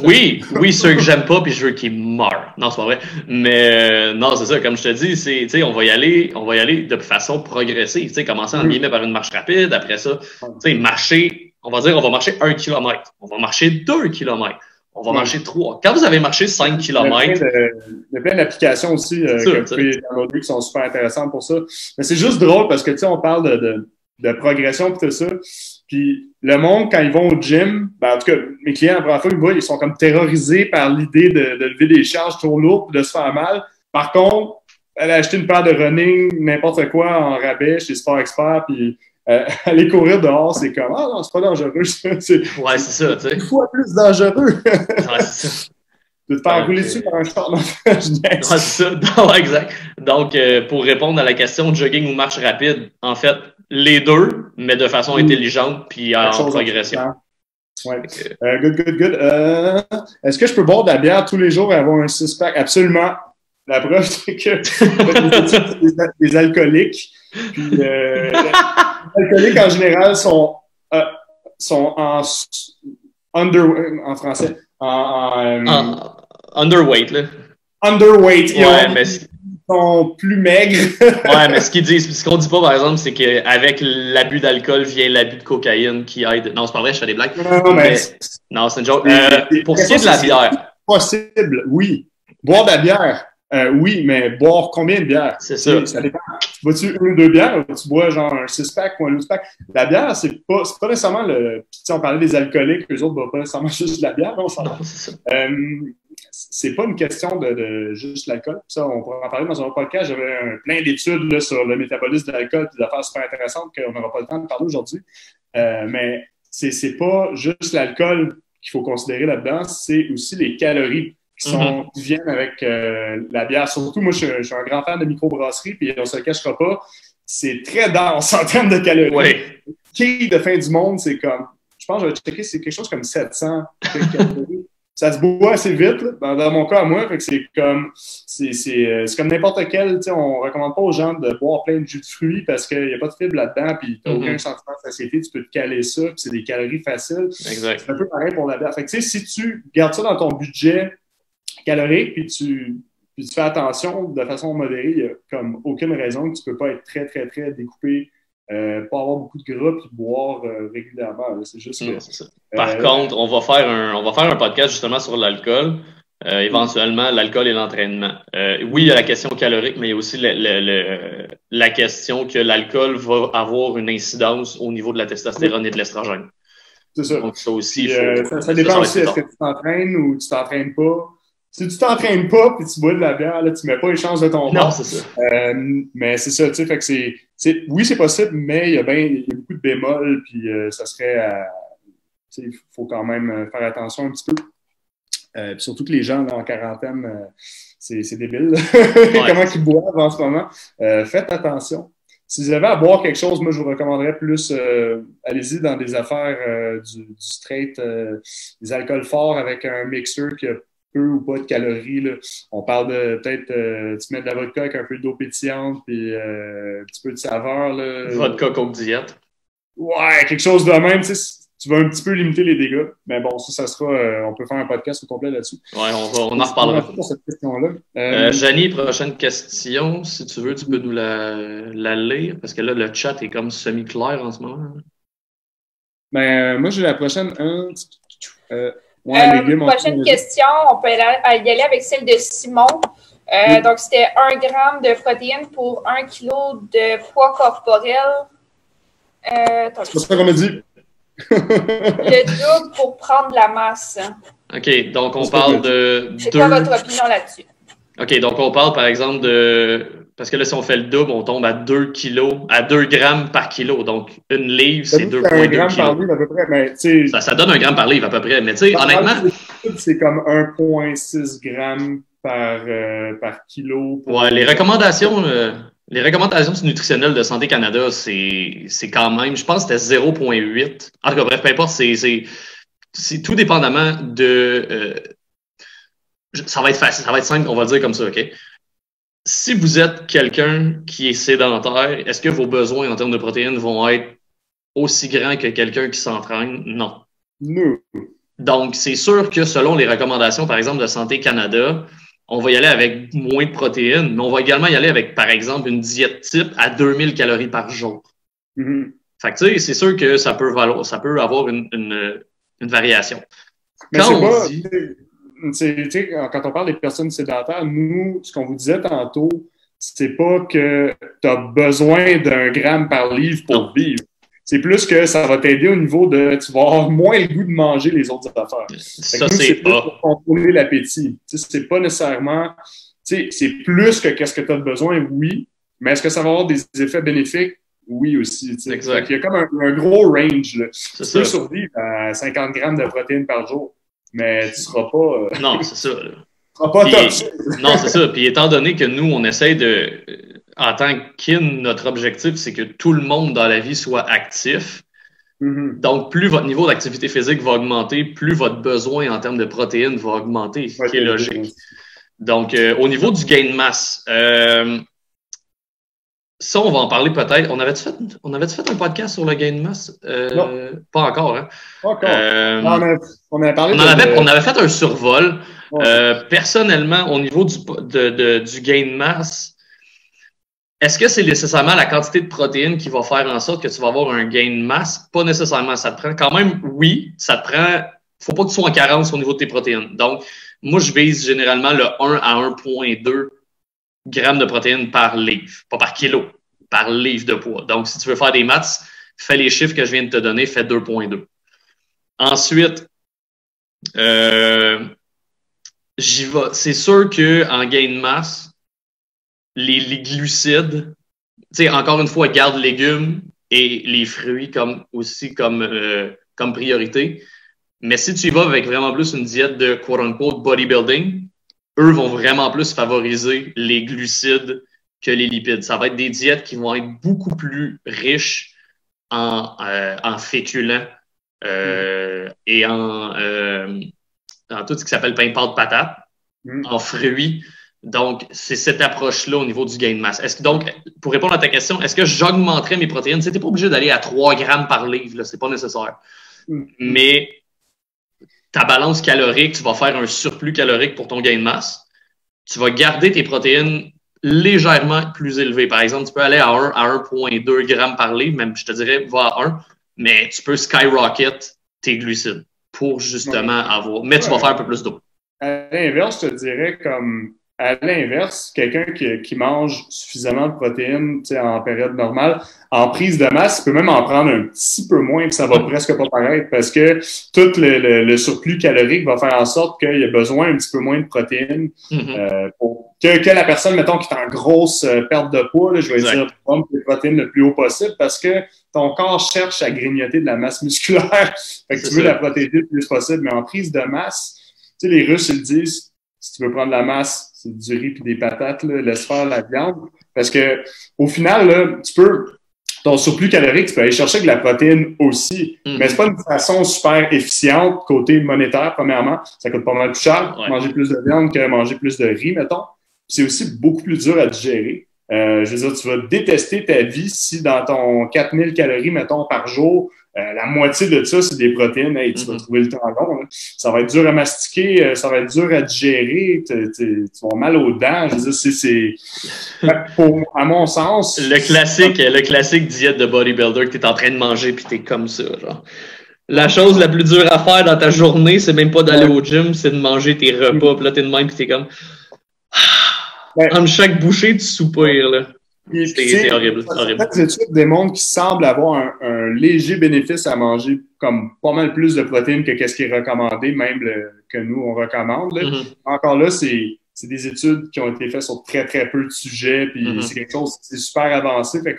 Oui, ceux que j'aime pas puis je veux qu'ils meurent. Non, c'est pas vrai. Mais non, c'est ça, comme je te dis, on va y aller de façon progressive. Commencer en guillemets par une marche rapide, après ça, marcher, on va marcher 1 km, on va marcher 2 km, on va marcher 3. Quand vous avez marché 5 km... Il y a plein d'applications aussi que vous pouvez downloader qui sont super intéressantes pour ça. Mais c'est juste drôle parce que on parle de progression et tout ça. Puis le monde, quand ils vont au gym, en tout cas, mes clients, la première fois, ils sont comme terrorisés par l'idée de lever des charges trop lourdes et de se faire mal. Par contre, aller acheter une paire de running, n'importe quoi, en rabais chez Sport Expert, puis aller courir dehors, c'est comme « Ah non, c'est pas dangereux. » c'est ça, tu sais. 10 fois plus dangereux. Ouais, c'est ça. De te faire rouler dessus par un char. C'est ça. Non, exact. Donc, pour répondre à la question de jogging ou marche rapide, en fait, les deux, mais de façon intelligente puis en progression. Ouais. Good. Est-ce que je peux boire de la bière tous les jours et avoir un 6-pack? Absolument. La preuve, c'est que les alcooliques. Puis, les alcooliques, en général, sont en en français. Underweight, là. Underweight. Ouais, mais sont plus maigres. Ouais, mais ce qu'on dit pas, par exemple, c'est qu'avec l'abus d'alcool vient l'abus de cocaïne qui aide. Non, c'est pas vrai, je fais des blagues. Non, c'est une joke. Pour ce qui est de la bière. Possible, oui. Boire de la bière, oui, mais boire combien de bières? C'est ça. Ça dépend. Bois-tu 1 ou 2 bières ou tu bois genre un 6-pack ou un 12-pack? La bière, c'est pas nécessairement le. Si on parlait des alcooliques, eux autres ne boivent pas nécessairement juste de la bière, on s'en va. C'est pas une question de juste l'alcool. Ça, on pourra en parler dans un autre podcast. J'avais plein d'études là, sur le métabolisme de l'alcool, des affaires super intéressantes qu'on n'aura pas le temps de parler aujourd'hui. Mais c'est pas juste l'alcool qu'il faut considérer là-dedans, c'est aussi les calories qui viennent avec la bière. Surtout, moi, je suis un grand fan de microbrasserie, puis on se le cachera pas, c'est très dense en termes de calories. Ouais. Le quai de fin du monde, c'est comme, je pense que je vais checker, c'est quelque chose comme 700 calories. Ça se boit assez vite, là, dans mon cas à moi, fait que c'est comme n'importe quel, on recommande pas aux gens de boire plein de jus de fruits parce qu'il n'y a pas de fibres là-dedans, puis tu n'as aucun sentiment de satiété, tu peux te caler ça, puis c'est des calories faciles. Exact. C'est un peu pareil pour la bière. Fait que si tu gardes ça dans ton budget calorique, puis tu fais attention de façon modérée, il n'y a comme aucune raison que tu ne peux pas être très, très, très découpé pas avoir beaucoup de gras puis boire régulièrement. C'est juste que. Ça. Par contre, on va faire un podcast justement sur l'alcool. Éventuellement, l'alcool et l'entraînement. Oui, il y a la question calorique, mais il y a aussi la question que l'alcool va avoir une incidence au niveau de la testostérone et de l'estrogène. C'est ça. Donc, ça aussi, ça dépend aussi, est-ce que tu t'entraînes ou tu t'entraînes pas? Si tu t'entraînes pas puis tu bois de la bière, là, tu mets pas les chances de ton Non, c'est ça. Mais c'est ça, tu sais, fait que oui, c'est possible, mais il y a beaucoup de bémols, puis ça serait il faut quand même faire attention un petit peu. Puis surtout que les gens là, en quarantaine, c'est débile. Comment ils boivent en ce moment. Faites attention. Si vous avez à boire quelque chose, moi, je vous recommanderais plus, allez-y dans des affaires du straight, des alcools forts avec un mixeur qui a peu ou pas de calories. Là. On parle de peut-être, tu mets de la vodka avec un peu d'eau pétillante puis un petit peu de saveur. Là. Vodka Coke Diète. Ouais, quelque chose de même, tu sais. Tu vas un petit peu limiter les dégâts. Mais bon, ça sera... on peut faire un podcast au complet là-dessus. Ouais, on en reparlera. Pour cette question-là. Janie, prochaine question. Si tu veux, tu peux nous la lire. Parce que là, le chat est comme semi-clair en ce moment. Moi, j'ai la prochaine. Prochaine question. On peut y aller avec celle de Simon. Donc, c'était 1 gramme de protéines pour 1 kilo de poids corporel. C'est ça qu'on m'a dit. Le double pour prendre de la masse. OK, donc on parle de... C'est quoi votre opinion là-dessus? OK, donc on parle par exemple de... Parce que là, si on fait le double, on tombe à 2 kilos, à 2 grammes par kilo. Donc, une livre, c'est 2,2 kilos. Par livre à peu près, mais ça donne 1 gramme par livre à peu près. Mais tu sais, honnêtement... C'est comme 1,6 grammes par kilo. Ouais, les recommandations nutritionnelles de Santé Canada, c'est quand même, je pense que c'était 0,8. En tout cas, bref, peu importe, c'est tout dépendamment de... ça va être facile, ça va être simple, on va le dire comme ça, OK? Si vous êtes quelqu'un qui est sédentaire, est-ce que vos besoins en termes de protéines vont être aussi grands que quelqu'un qui s'entraîne? Non. Non. Donc, c'est sûr que selon les recommandations, par exemple, de Santé Canada, on va y aller avec moins de protéines, mais on va également y aller avec, par exemple, une diète type à 2000 calories par jour. Mm-hmm. Fait que, tu sais, c'est sûr que ça peut avoir une variation. Mais quand on parle des personnes sédentaires, nous, ce qu'on vous disait tantôt, c'est pas que tu as besoin d'1 gramme par livre pour vivre. C'est plus que ça va t'aider au niveau de... Tu vas avoir moins le goût de manger les autres affaires. Ça, c'est pas... pour contrôler l'appétit. C'est pas nécessairement... C'est plus que qu'est-ce que tu as besoin, oui. Mais est-ce que ça va avoir des effets bénéfiques? Oui aussi. Exact. Il y a comme un gros range. Là. Tu peux ça. survivre à 50 grammes de protéines par jour, mais tu seras pas... Non, c'est ça. Tu seras pas top. Non, c'est ça. Puis étant donné que nous, on essaie de... En tant qu'in, notre objectif, c'est que tout le monde dans la vie soit actif. Mm-hmm. Donc, plus votre niveau d'activité physique va augmenter, plus votre besoin en termes de protéines va augmenter, ce qui est logique. Donc, au niveau du gain de masse, ça, on va en parler peut-être. On avait-tu fait un podcast sur le gain de masse? Non. Pas encore, hein? Pas encore. On avait fait un survol. Ouais. Personnellement, au niveau du gain de masse, est-ce que c'est nécessairement la quantité de protéines qui va faire en sorte que tu vas avoir un gain de masse? Pas nécessairement. Ça te prend quand même, oui, ça te prend... Faut pas que tu sois en carence au niveau de tes protéines. Donc, moi, je vise généralement le 1 à 1,2 grammes de protéines par livre. Pas par kilo, par livre de poids. Donc, si tu veux faire des maths, fais les chiffres que je viens de te donner, fais 2,2. Ensuite, j'y vais. C'est sûr qu'en gain de masse, les glucides, tu sais, encore une fois, garde légumes et les fruits comme priorité. Mais si tu y vas avec vraiment plus une diète de quote-unquote bodybuilding, eux vont vraiment plus favoriser les glucides que les lipides. Ça va être des diètes qui vont être beaucoup plus riches en féculents et en tout ce qui s'appelle pain, pâte, patate, en fruits. Donc, c'est cette approche-là au niveau du gain de masse. Donc, pour répondre à ta question, est-ce que j'augmenterais mes protéines? Tu n'es pas obligé d'aller à 3 grammes par livre, ce n'est pas nécessaire. Mais ta balance calorique, tu vas faire un surplus calorique pour ton gain de masse. Tu vas garder tes protéines légèrement plus élevé. Par exemple, tu peux aller à 1,2 grammes par livre, même je te dirais, va à 1, mais tu peux skyrocket tes glucides pour justement avoir. Mais tu vas faire un peu plus d'eau. À l'inverse, je te dirais à l'inverse, quelqu'un qui mange suffisamment de protéines en période normale, en prise de masse, il peut même en prendre un petit peu moins, que ça va presque pas paraître, parce que tout le surplus calorique va faire en sorte qu'il y a besoin un petit peu moins de protéines pour que la personne, mettons, qui est en grosse perte de poids, là, je vais dire, pompe les protéines le plus haut possible, parce que ton corps cherche à grignoter de la masse musculaire. Fait que tu veux la protéger le plus possible, mais en prise de masse, tu sais, les Russes, ils disent, si tu veux prendre de la masse, c'est du riz et des patates, là, laisse faire la viande. Parce que, au final, là, ton surplus calorique, tu peux aller chercher de la protéine aussi. Mais c'est pas une façon super efficiente côté monétaire, premièrement. Ça coûte pas mal plus cher, manger plus de viande que manger plus de riz, mettons. C'est aussi beaucoup plus dur à digérer. Je veux dire, tu vas détester ta vie si dans ton 4000 calories, mettons, par jour, la moitié de ça, c'est des protéines. Hey, tu vas trouver le temps long. Hein. Ça va être dur à mastiquer, ça va être dur à digérer. Tu vas avoir mal aux dents. Je veux dire, à mon sens... Le classique diète de bodybuilder que tu es en train de manger puis tu es comme ça. Genre. La chose la plus dure à faire dans ta journée, c'est même pas d'aller au gym, c'est de manger tes repas. Puis là, t'es de même puis t'es comme... Entre chaque bouchée, tu soupires, là. C'est horrible. Les études démontrent qu'il semble avoir un léger bénéfice à manger comme pas mal plus de protéines que ce qui est recommandé, même que nous, on recommande. Là. Encore là, c'est des études qui ont été faites sur très, très peu de sujets, puis c'est quelque chose qui est super avancé. Fait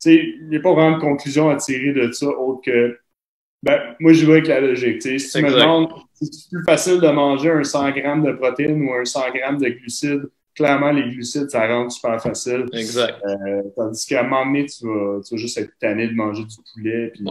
il n'y a pas vraiment de conclusion à tirer de ça autre que moi, je vais avec la logique. Si tu me demandes si c'est plus facile de manger un 100 grammes de protéines ou un 100 grammes de glucides, clairement, les glucides, ça rend super facile. Exact. Tandis qu'à un moment donné, tu vas juste être tanné de manger du poulet puis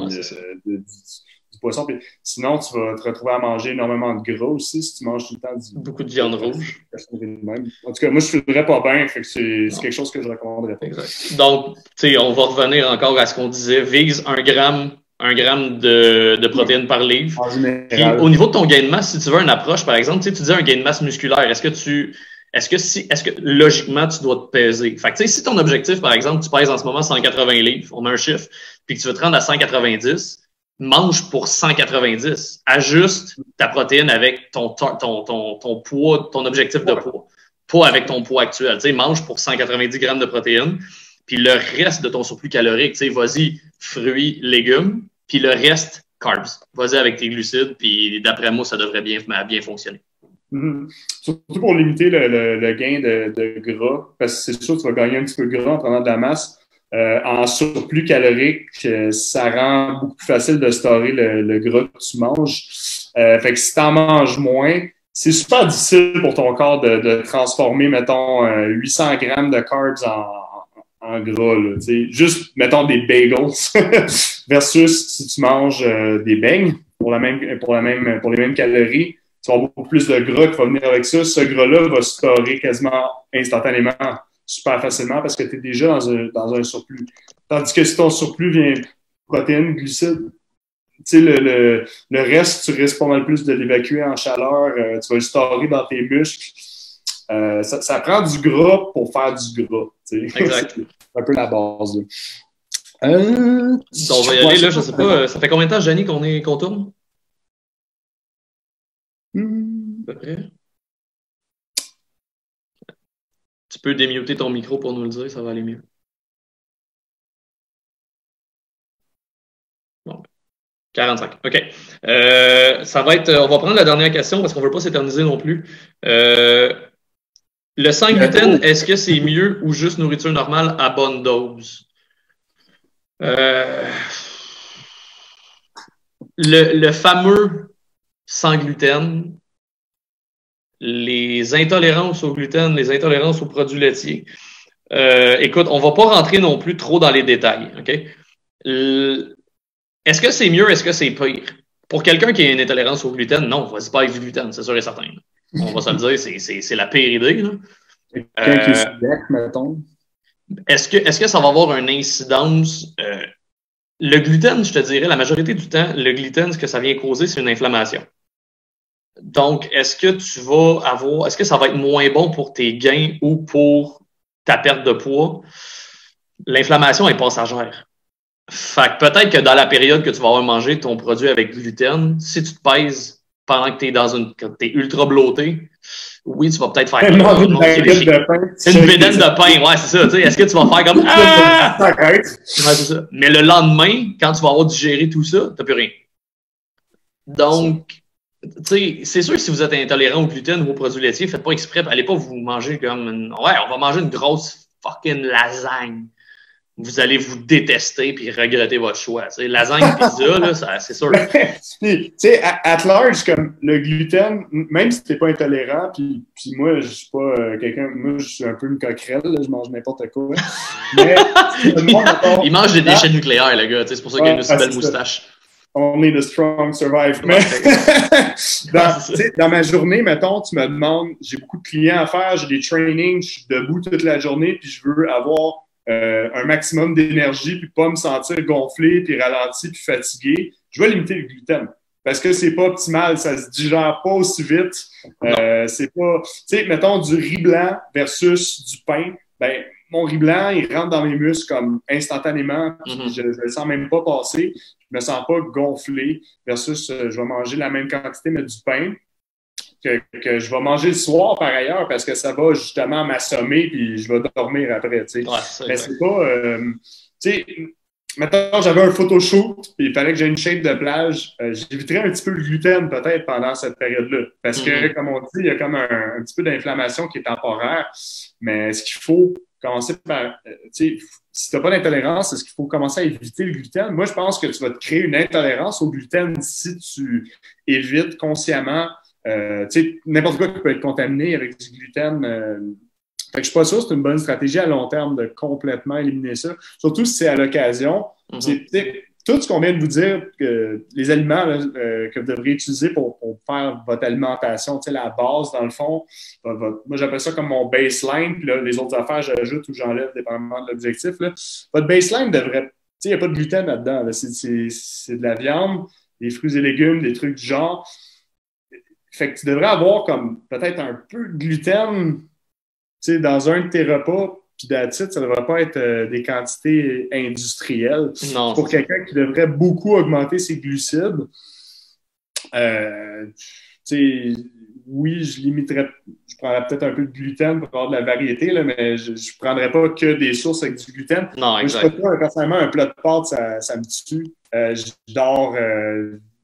du poisson. Puis sinon, tu vas te retrouver à manger énormément de gras aussi si tu manges tout le temps beaucoup de viande rouge. En tout cas, moi, je ne ferais pas bien. Fait que c'est quelque chose que je recommanderais pas. Exact. Donc, on va revenir encore à ce qu'on disait. Vise 1 gramme de protéines par livre. En général. Puis, au niveau de ton gain de masse, si tu veux une approche, par exemple, tu dis un gain de masse musculaire, est-ce que logiquement, tu dois te peser? Fait que, si ton objectif, par exemple, tu pèses en ce moment 180 livres, on met un chiffre, puis que tu veux te rendre à 190, mange pour 190. Ajuste ta protéine avec ton poids, ton objectif de poids. Pas avec ton poids actuel. Mange pour 190 grammes de protéines, puis le reste de ton surplus calorique, vas-y, fruits, légumes, puis le reste, carbs. Vas-y avec tes glucides, puis d'après moi, ça devrait bien fonctionner. Surtout pour limiter le gain de gras, parce que c'est sûr que tu vas gagner un petit peu de gras en prenant de la masse. En surplus calorique, ça rend beaucoup plus facile de storer le gras que tu manges. Fait que si tu en manges moins, c'est super difficile pour ton corps de transformer, mettons, 800 grammes de carbs en gras. Là, juste, mettons, des bagels versus si tu manges des beignes pour les mêmes calories. Tu vas avoir beaucoup plus de gras qui va venir avec ça. Ce gras-là va se storer quasiment instantanément, super facilement, parce que tu es déjà dans un surplus. Tandis que si ton surplus vient protéines, glucides, le reste, tu risques pas mal plus de l'évacuer en chaleur. Tu vas le storer dans tes muscles. Ça prend du gras pour faire du gras. Exact. C'est un peu la base. Donc, on va y aller, là, je sais pas. Ça fait combien de temps, Jenny, qu'on tourne? À peu près. Tu peux démuter ton micro pour nous le dire, ça va aller mieux. Bon. 45. OK. Ça va être. On va prendre la dernière question parce qu'on ne veut pas s'éterniser non plus. Le sans gluten, est-ce que c'est mieux ou juste nourriture normale à bonne dose? Le fameux sans gluten, les intolérances au gluten, les intolérances aux produits laitiers. Écoute, on ne va pas rentrer non plus trop dans les détails. Okay? Est-ce que c'est mieux, est-ce que c'est pire? Pour quelqu'un qui a une intolérance au gluten, non, vas-y pas avec du gluten, c'est sûr et certain. On va se le dire, c'est la pire idée. Là. Quelqu'un qui est sous-deck, mettons. Est-ce que ça va avoir une incidence? Le gluten, je te dirais, la majorité du temps, le gluten, ce que ça vient causer, c'est une inflammation. Donc, est-ce que ça va être moins bon pour tes gains ou pour ta perte de poids, l'inflammation est passagère. Fait que peut-être que dans la période que tu vas avoir mangé ton produit avec gluten, si tu te pèses pendant que t'es ultra bloaté, oui, tu vas peut-être faire comme une bédaine de pain. Une bédaine de pain, ouais, c'est ça. Est-ce que tu vas faire comme ouais, c'est ça. Mais le lendemain, quand tu vas avoir digéré tout ça, t'as plus rien. Donc, c'est sûr que si vous êtes intolérant au gluten ou aux produits laitiers, faites pas exprès, allez pas vous manger comme ouais, on va manger une grosse fucking lasagne. Vous allez vous détester puis regretter votre choix. T'sais, lasagne, pizza, là, c'est sûr. Tu sais, at large, comme le gluten, même si t'es pas intolérant, puis moi, je suis pas quelqu'un, moi, je suis un peu une coquerelle, là, je mange n'importe quoi. Mais, il mange des déchets nucléaires, le gars. C'est pour ça qu'il a une aussi belle moustache. Only the strong survive. Mais dans ma journée, mettons, tu me demandes, j'ai beaucoup de clients à faire, j'ai des trainings, je suis debout toute la journée, puis je veux avoir un maximum d'énergie, puis pas me sentir gonflé, puis ralenti, puis fatigué, je vais limiter le gluten. Parce que c'est pas optimal, ça se digère pas aussi vite. C'est pas, tu sais, mettons du riz blanc versus du pain, ben mon riz blanc, il rentre dans mes muscles comme instantanément, puis je le sens même pas passer, je me sens pas gonflé versus je vais manger la même quantité, mais du pain. Que je vais manger le soir par ailleurs parce que ça va justement m'assommer puis je vais dormir après, tu sais. Ouais, mais c'est pas... tu sais, maintenant j'avais un photoshoot puis il fallait que j'ai une shape de plage. J'éviterais un petit peu le gluten peut-être pendant cette période-là parce que, comme on dit, il y a comme un petit peu d'inflammation qui est temporaire. Mais ce qu'il faut commencer par... tu sais, si tu n'as pas d'intolérance, est-ce qu'il faut commencer à éviter le gluten? Moi, je pense que tu vas te créer une intolérance au gluten si tu évites consciemment n'importe quoi qui peut être contaminé avec du gluten. Fait que je suis pas sûr que c'est une bonne stratégie à long terme de complètement éliminer ça. Surtout si c'est à l'occasion. Tout ce qu'on vient de vous dire, que les aliments là, que vous devriez utiliser pour faire votre alimentation, la base, dans le fond, moi j'appelle ça comme mon baseline, puis là, les autres affaires, j'ajoute ou j'enlève dépendamment de l'objectif. Là. Votre baseline devrait... il n'y a pas de gluten là-dedans. Là. C'est de la viande, des fruits et légumes, des trucs du genre. Fait que tu devrais avoir comme peut-être un peu de gluten dans un de tes repas, puis d'attitude, ça ne devrait pas être des quantités industrielles. Non. Pour quelqu'un qui devrait beaucoup augmenter ses glucides, oui, je prendrais peut-être un peu de gluten pour avoir de la variété, là, mais je ne prendrais pas que des sources avec du gluten. Non, exact. Moi, je ne personnellement, un plat de pâtes, ça me tue. Je dors...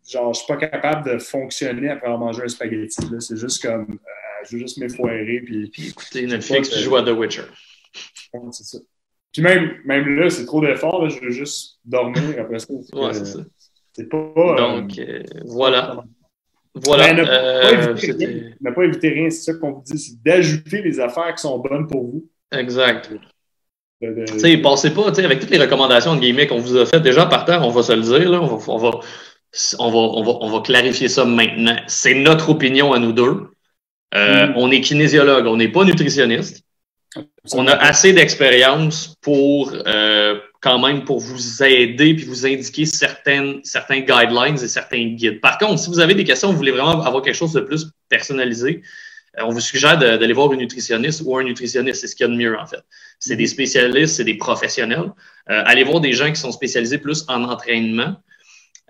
genre, je suis pas capable de fonctionner après avoir mangé un spaghetti. Là. C'est juste comme, je veux juste m'effoirer. Puis écouter Netflix puis jouer à The Witcher. C'est ça. Puis même là, c'est trop d'efforts. Je veux juste dormir après ça. Ouais, c'est ça. C'est pas... Donc, voilà. Voilà. Ne pas éviter rien, c'est ça qu'on vous dit. C'est d'ajouter les affaires qui sont bonnes pour vous. Exact. Passez pas, avec toutes les recommandations de guillemets qu'on vous a faites, déjà par terre, on va se le dire, là, on va clarifier ça maintenant. C'est notre opinion à nous deux. On est kinésiologue, on n'est pas nutritionniste. On a assez d'expérience pour quand même pour vous aider puis vous indiquer certains guidelines et certains guides. Par contre, si vous avez des questions, vous voulez vraiment avoir quelque chose de plus personnalisé, on vous suggère d'aller voir une nutritionniste ou un nutritionniste. C'est ce qu'il y a de mieux, en fait. C'est des spécialistes, c'est des professionnels. Allez voir des gens qui sont spécialisés plus en entraînement.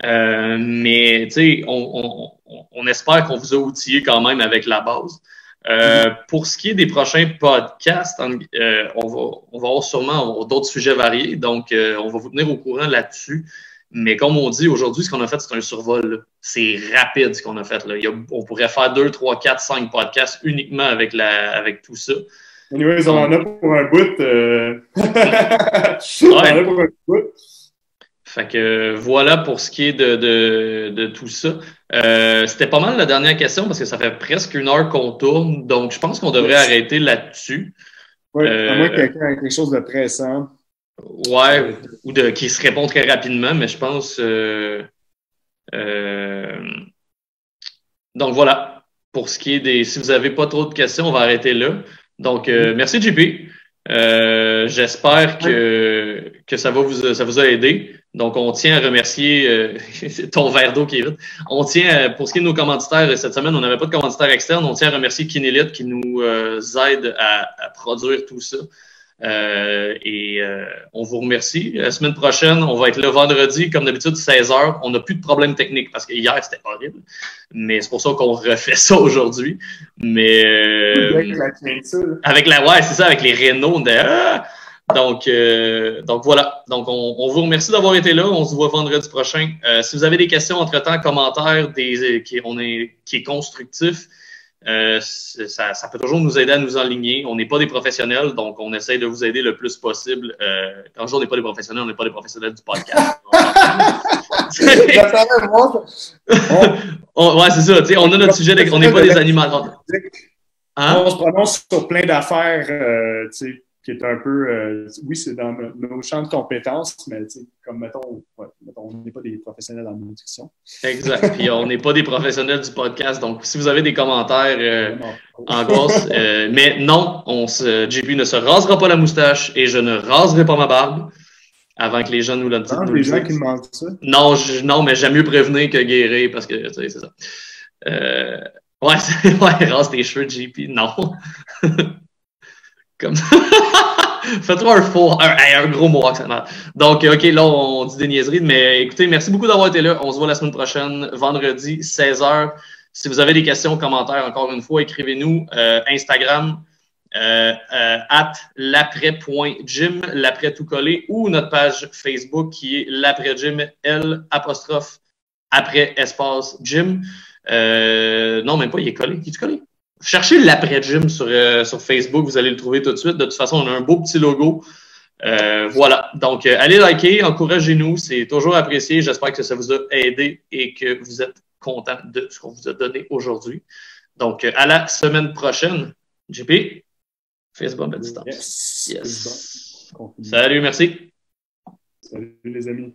Mais tu sais, on espère qu'on vous a outillé quand même avec la base. Pour ce qui est des prochains podcasts, on va avoir sûrement d'autres sujets variés, donc on va vous tenir au courant là-dessus. Mais comme on dit aujourd'hui, ce qu'on a fait, c'est un survol. Là. C'est rapide ce qu'on a fait. Là. On pourrait faire 2, 3, 4, 5 podcasts uniquement avec tout ça. Anyways, on en a pour un bout. On en a pour un bout. Fait que voilà pour ce qui est de tout ça. C'était pas mal la dernière question parce que ça fait presque 1 heure qu'on tourne. Donc, je pense qu'on devrait arrêter là-dessus. Oui, à moins que quelqu'un ait quelque chose de pressant. Ouais, ou qui se répond très rapidement, mais je pense... donc, voilà. Pour ce qui est si vous n'avez pas trop de questions, on va arrêter là. Donc, merci, JP. J'espère que ça vous a aidé. Donc, on tient à remercier ton verre d'eau qui est vide. On tient, pour ce qui est de nos commanditaires, cette semaine, on n'avait pas de commanditaire externe. On tient à remercier Kinélite qui nous aide à produire tout ça. On vous remercie. La semaine prochaine, on va être là vendredi, comme d'habitude, 16h. On n'a plus de problème technique parce que hier, c'était horrible. Mais c'est pour ça qu'on refait ça aujourd'hui. Mais ouais, c'est ça, avec les rénaux. Donc voilà. Donc, on vous remercie d'avoir été là. On se voit vendredi prochain. Si vous avez des questions entre-temps, commentaires qui est constructif, ça peut toujours nous aider à nous enligner. On n'est pas des professionnels, donc on essaie de vous aider le plus possible. Quand je dis on n'est pas des professionnels, on n'est pas des professionnels du podcast. Ouais, c'est ça. On a notre sujet, on n'est pas des animateurs. Hein? On se prononce sur plein d'affaires, qui est un peu, oui, c'est dans nos champs de compétences, mais comme mettons, on n'est pas des professionnels en nutrition. Exact. Puis on n'est pas des professionnels du podcast. Donc, si vous avez des commentaires, angoisse, mais non, JP ne se rasera pas la moustache et je ne raserai pas ma barbe avant que les gens nous le disent. Les gens qui demandent ça. Non, mais j'aime mieux prévenir que guérir parce que, c'est ça. Ouais, rase tes cheveux, JP. Non. Comme ça. Fais-toi un gros mohawk, ça marche. Donc, OK, là, on dit des niaiseries, mais écoutez, merci beaucoup d'avoir été là. On se voit la semaine prochaine, vendredi, 16h. Si vous avez des questions, commentaires, encore une fois, écrivez-nous. Instagram, @l'après.gym, l'après tout collé, ou notre page Facebook qui est l'après-gym, L''après espace gym. Non, même pas, il est collé. Il est collé? Cherchez l'après-gym sur Facebook, vous allez le trouver tout de suite. De toute façon, on a un beau petit logo. Voilà. Donc, allez liker, encouragez-nous. C'est toujours apprécié. J'espère que ça vous a aidé et que vous êtes content de ce qu'on vous a donné aujourd'hui. Donc, à la semaine prochaine. JP, Facebook à distance. Yes. Salut, merci. Salut les amis.